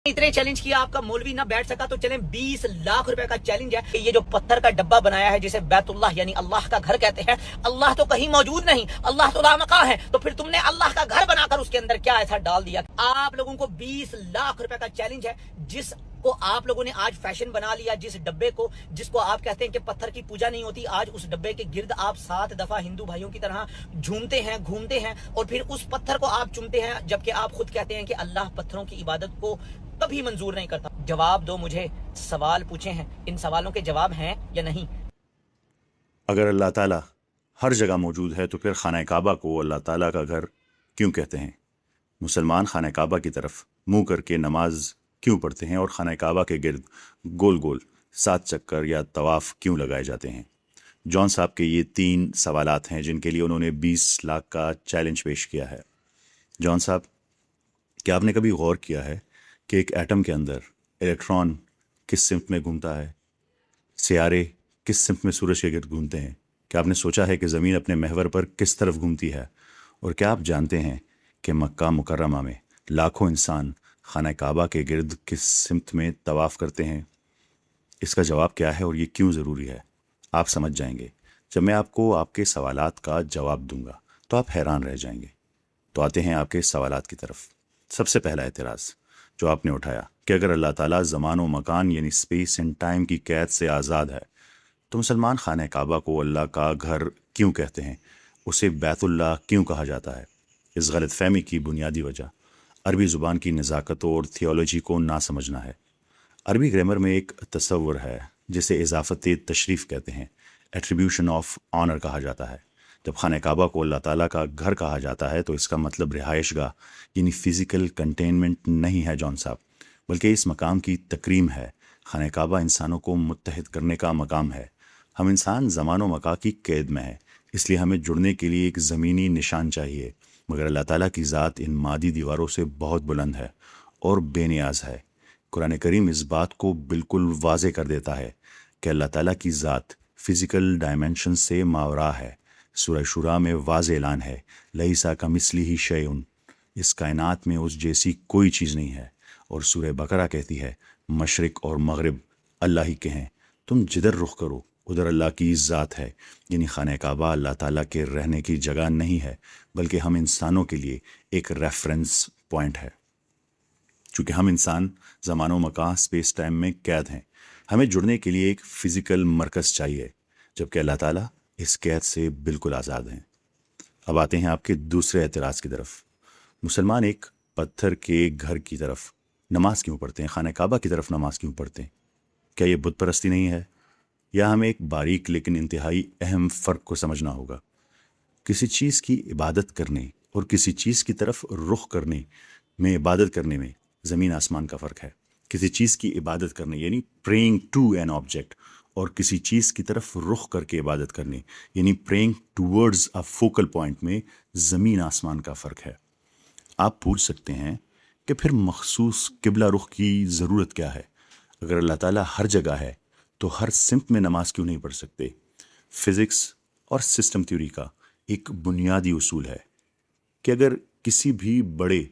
इतने चैलेंज किया, आपका मौलवी ना बैठ सका, तो चलें 20 लाख रुपए का चैलेंज है। ये जो पत्थर का डब्बा बनाया है जिसे बैतुल्लाह यानी अल्लाह का घर कहते हैं, अल्लाह तो कहीं मौजूद नहीं, अल्लाह तो लामका है, तो फिर तुमने अल्लाह का घर बनाकर उसके अंदर क्या ऐसा डाल दिया? आप लोगों को 20 लाख रुपए का चैलेंज है, जिसको आप लोगों ने आज फैशन बना लिया, जिस डब्बे को, जिसको आप कहते हैं कि पत्थर की पूजा नहीं होती, आज उस डब्बे के गिर्द आप 7 दफा हिंदू भाइयों की तरह झूमते हैं, घूमते हैं, और फिर उस पत्थर को आप चूमते हैं, जबकि आप खुद कहते हैं कि अल्लाह पत्थरों की इबादत को कभी मंजूर नहीं करता। जवाब दो, मुझे सवाल पूछे हैं, इन सवालों के जवाब हैं या नहीं? अगर अल्लाह ताला हर जगह मौजूद है तो फिर खाना काबा को अल्लाह ताला का घर क्यों कहते हैं? मुसलमान खाना काबा की तरफ मुंह करके नमाज क्यों पढ़ते हैं और खाना काबा के गिर्द गोल गोल 7 चक्कर या तवाफ़ क्यों लगाए जाते हैं? जॉन साहब के ये 3 सवालात हैं जिनके लिए उन्होंने 20 लाख का चैलेंज पेश किया है। जॉन साहब, क्या आपने कभी गौर किया है कि एक एटम के अंदर इलेक्ट्रॉन किस सिमत में घूमता है? सियारे किस सिमत में सूरज के गिर्द घूमते हैं? क्या आपने सोचा है कि ज़मीन अपने महवर पर किस तरफ घूमती है? और क्या आप जानते हैं कि मक्का मुकर्रमा में लाखों इंसान खाना काबा के गिर्द किस सिमत में तवाफ़ करते हैं? इसका जवाब क्या है और ये क्यों ज़रूरी है, आप समझ जाएंगे। जब मैं आपको आपके सवालात का जवाब दूंगा तो आप हैरान रह जाएंगे। तो आते हैं आपके सवालात की तरफ। सबसे पहला एतराज़ जो आपने उठाया कि अगर अल्लाह ताला ज़मान व मकान यानी स्पेस एंड टाइम की कैद से आज़ाद है तो मुसलमान खाना काबा को अल्लाह का घर क्यों कहते हैं, उसे बैतुल्लाह क्यों कहा जाता है? इस गलत फहमी की बुनियादी वजह अरबी ज़ुबान की नज़ाकत और थियोलॉजी को ना समझना है। अरबी ग्रामर में एक तसव्वुर है जिसे इजाफ़त तशरीफ़ कहते हैं, एट्रीब्यूशन ऑफ ऑनर कहा जाता है। जब खाना काबा को अल्लाह ताला का घर कहा जाता है तो इसका मतलब रिहाइश गाह यानी फ़िज़िकल कंटेनमेंट नहीं है जॉन साहब, बल्कि इस मकाम की तकरीम है। खाना काबा इंसानों को मुत्तहिद करने का मकाम है। हम इंसान ज़मान व मका की कैद में है, इसलिए हमें जुड़ने के लिए एक ज़मीनी निशान चाहिए, मगर अल्लाह ताला की ज़ात इन मादी दीवारों से बहुत बुलंद है और बेनियाज है। कुरान करीम इस बात को बिल्कुल वाज़े कर देता है कि अल्लाह ताला की ज़ात फ़िज़िकल डायमेंशन से मावरा है। सूरह शुरा में वाज़े ऐलान है, लईसा कमिस्लिही शैउन, इस कायनात में उस जैसी कोई चीज़ नहीं है। और सूरह बकरा कहती है, मशरिक़ और मगरिब अल्लाह ही के हैं, तुम जिधर रुख करो उधर अल्लाह की ज़ात है। यानी खाना काबा अल्लाह ताला के रहने की जगह नहीं है, बल्कि हम इंसानों के लिए एक रेफरेंस पॉइंट है। चूँकि हम इंसान ज़मान व मकान स्पेस टाइम में कैद हैं, हमें जुड़ने के लिए एक फ़िज़िकल मरकज़ चाहिए, जबकि अल्लाह ताला इस कैद से बिल्कुल आज़ाद हैं। अब आते हैं आपके दूसरे एतराज़ की तरफ। मुसलमान एक पत्थर के घर की तरफ नमाज क्यों पढ़ते हैं, खाना काबा की तरफ नमाज क्यों पढ़ते हैं? क्या ये बुत परस्ती नहीं है? या हमें एक बारीक लेकिन इंतहाई अहम फ़र्क को समझना होगा। किसी चीज़ की इबादत करने और किसी चीज़ की तरफ रुख करने में, इबादत करने में ज़मीन आसमान का फ़र्क है। किसी चीज़ की इबादत करने यानी प्रेइंग टू एन ऑब्जेक्ट, और किसी चीज़ की तरफ रुख करके इबादत करने यानी praying towards a focal point में ज़मीन आसमान का फ़र्क है। आप पूछ सकते हैं कि फिर मखसूस किबला रुख की ज़रूरत क्या है? अगर अल्लाह ताला हर जगह है तो हर सिमत में नमाज क्यों नहीं पढ़ सकते? फ़िज़िक्स और सिस्टम थ्योरी का एक बुनियादी उसूल है कि अगर किसी भी बड़े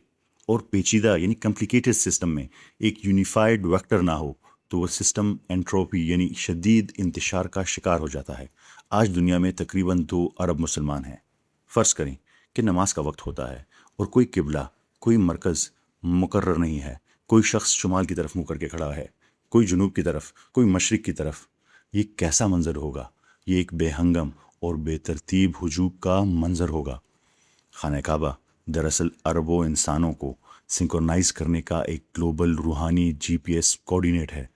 और पेचीदा यानी कॉम्प्लिकेटेड सिस्टम में एक यूनिफाइड वेक्टर ना हो तो वह सिस्टम एंट्रोपी यानी शदीद इंतशार का शिकार हो जाता है। आज दुनिया में तकरीबन 2 अरब मुसलमान हैं। फ़र्ज़ करें कि नमाज का वक्त होता है और कोई किबला, कोई मरकज़ मुकर्रर नहीं है। कोई शख्स शुमाल की तरफ मुँह करके खड़ा है, कोई जुनूब की तरफ, कोई मशरिक़ की तरफ। ये कैसा मंज़र होगा? ये एक बेहंगम और बेतरतीब हुजूम का मंज़र होगा। खाना काबा दरअसल अरबों इंसानों को सिंक्रोनाइज़ करने का एक ग्लोबल रूहानी GPS कोऑर्डिनेट है।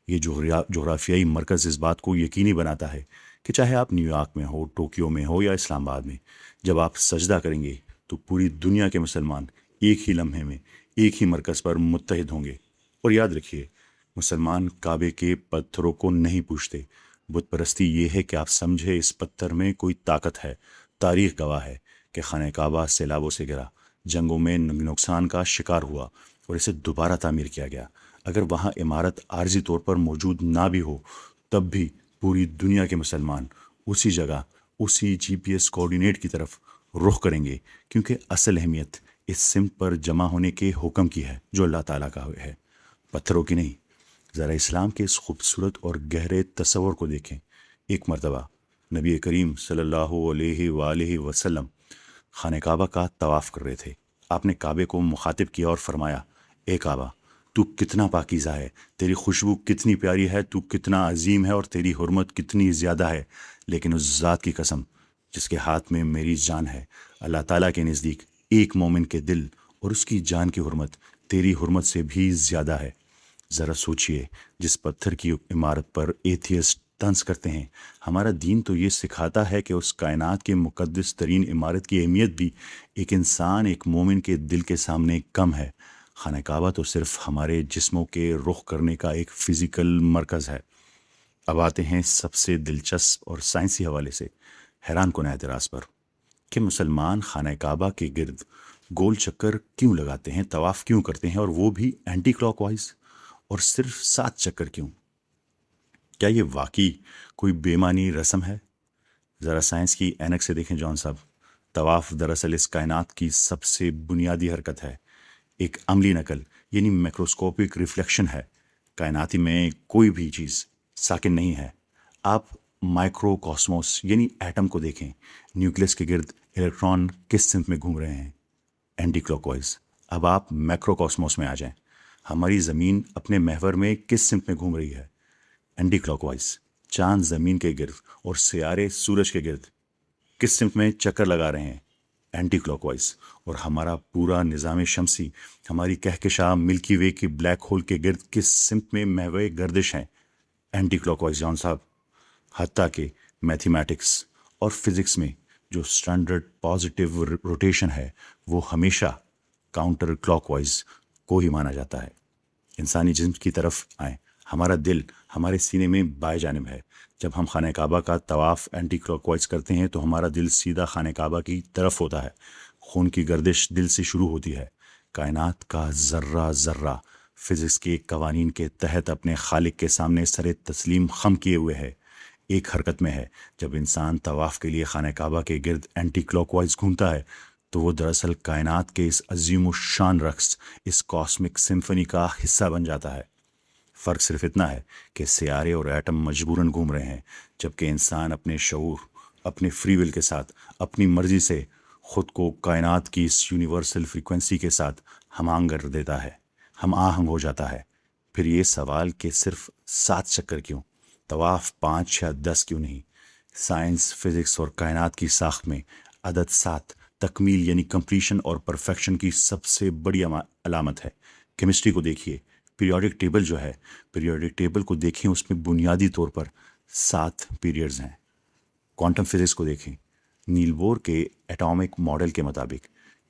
ये जोग्राफियाई मरकज़ इस बात को यकीनी बनाता है कि चाहे आप न्यूयॉर्क में हो, टोक्यो में हो या इस्लामाबाद में, जब आप सजदा करेंगे तो पूरी दुनिया के मुसलमान एक ही लम्हे में एक ही मरकज़ पर मुत्तहिद होंगे। और याद रखिए, मुसलमान काबे के पत्थरों को नहीं पूछते। बुत परस्ती ये है कि आप समझे इस पत्थर में कोई ताकत है। तारीख़ गवाह है कि खाना काबा सैलाबों से गिरा, जंगों में नुकसान का शिकार हुआ और इसे दोबारा तामीर किया गया। अगर वहाँ इमारत आर्जी तौर पर मौजूद ना भी हो तब भी पूरी दुनिया के मुसलमान उसी जगह, उसी GPS कोऑर्डिनेट की तरफ रुख करेंगे, क्योंकि असल अहमियत इस सिमत पर जमा होने के हुक्म की है जो अल्लाह ताला का है। پتھروں کی نہیں. ذرا اسلام کے اس خوبصورت اور گہرے تصور کو دیکھیں. ایک مرتبہ نبی کریم صلی اللہ علیہ وآلہ وسلم خانہ کعبہ کا طواف کر رہے تھے. آپ نے کعبے کو مخاطب کیا اور فرمایا: اے کعبہ، تو کتنا پاکیزہ ہے، تیری خوشبو کتنی پیاری ہے، تو کتنا عظیم ہے اور تیری حرمت کتنی زیادہ ہے. لیکن اس ذات کی قسم جس کے ہاتھ میں میری جان ہے، اللہ تعالیٰ کے نزدیک ایک مومن کے دل اور اس کی جان کی حرمت تیری حرمت سے بھی زیادہ ہے. ذرا سوچئے، جس پتھر کی عمارت پر ایتھیسٹ طنز کرتے ہیں، ہمارا دین تو یہ سکھاتا ہے کہ اس کائنات کے مقدس ترین عمارت کی اہمیت بھی ایک انسان، ایک مومن کے دل کے سامنے کم ہے. خانہ کعبہ تو صرف ہمارے جسموں کے رخ کرنے کا ایک فزیکل مرکز ہے. اب آتے ہیں سب سے دلچسپ اور سائنسی حوالے سے حیران کن اعتراض پر کہ مسلمان خانہ کعبہ کے گرد گول چکر کیوں لگاتے ہیں، طواف کیوں کرتے ہیں، اور وہ بھی اینٹی کلاک وائز، اور صرف 7 چکر کیوں؟ کیا یہ واقعی کوئی بے معنی رسم ہے؟ ذرا سائنس کی اینک سے دیکھیں جان صاحب. طواف دراصل اس کائنات کی سب سے بنیادی حرکت ہے، ایک عملی نقل یعنی میکروسکوپک ریفلیکشن ہے. کائناتی میں کوئی بھی چیز ساکن نہیں ہے. آپ مائکرو کاسموس یعنی ایٹم کو دیکھیں، نیوکلس کے گرد الیکٹران کس سمت میں گھوم رہے ہیں؟ Anticlockwise. اب آپ میکرو کاسموس میں آ جائیں، ہماری زمین اپنے محور میں کس سمت میں گھوم رہی ہے؟ Anticlockwise. چاند زمین کے گرد اور سیارے سورج کے گرد کس سمت میں چکر لگا رہے ہیں؟ Anticlockwise. اور ہمارا پورا نظام شمسی، ہماری کہکشاں ملکی وے کے بلیک ہول کے گرد کس سمت میں محور گردش ہیں؟ اینٹی کلاک وائز جان صاحب. حتیٰ کہ میتھمیٹکس اور فزکس میں جو اسٹینڈرڈ پازیٹیو روٹیشن ہے وہ ہمیشہ کاؤنٹر کلاک وائز کو ہی مانا جاتا ہے. انسانی جسم کی طرف آئیں، ہمارا دل ہمارے سینے میں بائیں جانب ہے. جب ہم خانہ کعبہ کا طواف اینٹی کلاک وائز کرتے ہیں تو ہمارا دل سیدھا خانہ کعبہ کی طرف ہوتا ہے. خون کی گردش دل سے شروع ہوتی ہے. کائنات کا ذرہ ذرہ فزکس کے قوانین کے تحت اپنے خالق کے سامنے سر تسلیم خم کیے ہوئے ہے، ایک حرکت میں ہے. جب انسان طواف کے لیے خانہ کعبہ کے گرد اینٹی کلاک وائز گھومتا ہے تو وہ دراصل کائنات کے اس عظیم الشان رقص، اس کاسمک سمفنی کا حصہ بن جاتا ہے. فرق صرف اتنا ہے کہ سیارے اور ایٹم مجبوراً گھوم رہے ہیں، جبکہ انسان اپنے شعور، اپنے فری ول کے ساتھ، اپنی مرضی سے خود کو کائنات کی اس یونیورسل فریکوینسی کے ساتھ ہم آہنگ کر دیتا ہے، ہم آہنگ ہو جاتا ہے. پھر یہ سوال کہ صرف 7 چکر کیوں، طواف 5 یا 10 کیوں نہیں؟ سائنس، فزکس اور کائنات کی ساخت میں عدد 7 تکمیل یعنی کمپلیشن اور پرفیکشن کی سب سے بڑی علامت ہے. کیمسٹری کو دیکھیے، پیریوڈک ٹیبل جو ہے، پیریوڈک ٹیبل کو دیکھیں، اس میں بنیادی طور پر 7 پیریڈز ہیں. کوانٹم فزکس کو دیکھیں، نیل بور کے ایٹامک ماڈل کے مطابق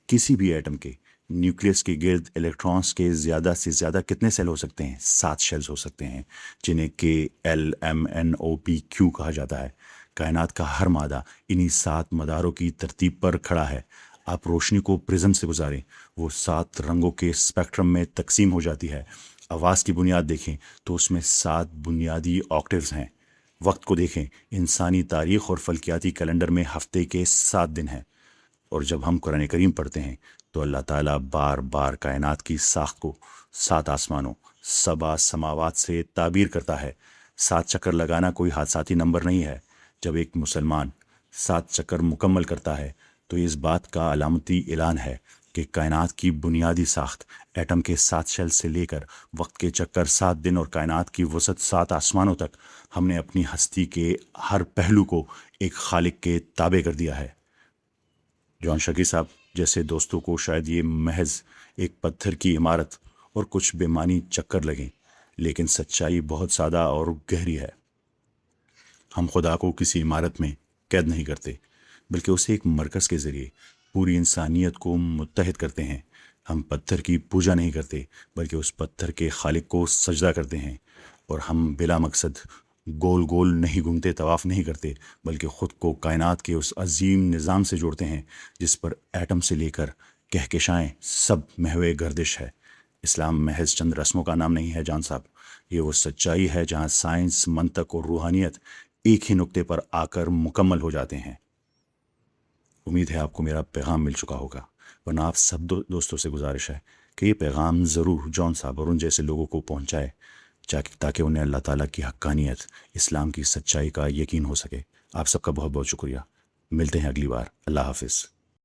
کسی بھی ایٹم کے نیوکلیس کے گرد الیکٹرانز کے زیادہ سے زیادہ کتنے سیل ہو سکتے ہیں؟ 7 شیلز ہو سکتے ہیں، جنہیں KLMNOP کہا جاتا ہے. کائنات کا ہر مادہ انہی 7 مداروں کی ترتیب پر کھڑا ہے. آپ روشنی کو پرزم سے گزاریں، وہ 7 رنگوں کے اسپیکٹرم میں تقسیم ہو جاتی ہے. آواز کی بنیاد دیکھیں تو اس میں 7 بنیادی آکٹیوز ہیں. وقت کو دیکھیں، انسانی تاریخ اور فلکیاتی کیلنڈر میں ہفتے کے 7 دن ہیں. اور جب ہم قرآن کریم پڑھتے ہیں تو اللہ تعالیٰ بار بار کائنات کی ساخت کو 7 آسمانوں، 7 سماوات سے تعبیر کرتا ہے. 7 چکر لگانا کوئی حادثاتی نمبر نہیں ہے. جب ایک مسلمان 7 چکر مکمل کرتا ہے تو یہ اس بات کا علامتی اعلان ہے کہ کائنات کی بنیادی ساخت، ایٹم کے 7 شیل سے لے کر وقت کے چکر 7 دن اور کائنات کی وسعت 7 آسمانوں تک، ہم نے اپنی ہستی کے ہر پہلو کو ایک خالق کے تابع کر دیا ہے. جان شکی صاحب جیسے دوستوں کو شاید یہ محض ایک پتھر کی عمارت اور کچھ بے معنی چکر لگیں، لیکن سچائی بہت سادہ اور گہری ہے. ہم خدا کو کسی عمارت میں قید نہیں کرتے، بلکہ اسے ایک مرکز کے ذریعے پوری انسانیت کو متحد کرتے ہیں. ہم پتھر کی پوجا نہیں کرتے، بلکہ اس پتھر کے خالق کو سجدہ کرتے ہیں. اور ہم بلا مقصد گول گول نہیں گھومتے، طواف نہیں کرتے، بلکہ خود کو کائنات کے اس عظیم نظام سے جوڑتے ہیں جس پر ایٹم سے لے کر کہکشائیں سب محو گردش ہے. اسلام محض چند رسموں کا نام نہیں ہے جان صاحب، یہ وہ سچائی ہے جہاں سائنس، منطق اور روحانیت ایک ہی نقطے پر آ کر مکمل ہو جاتے ہیں. امید ہے آپ کو میرا پیغام مل چکا ہوگا، ورنہ آپ سب دوستوں سے گزارش ہے کہ یہ پیغام ضرور جون صاحب اور ان جیسے لوگوں کو پہنچائے تاکہ انہیں اللہ تعالیٰ کی حقانیت، اسلام کی سچائی کا یقین ہو سکے۔ آپ سب کا بہت بہت شکریہ۔ ملتے ہیں اگلی بار۔ اللہ حافظ۔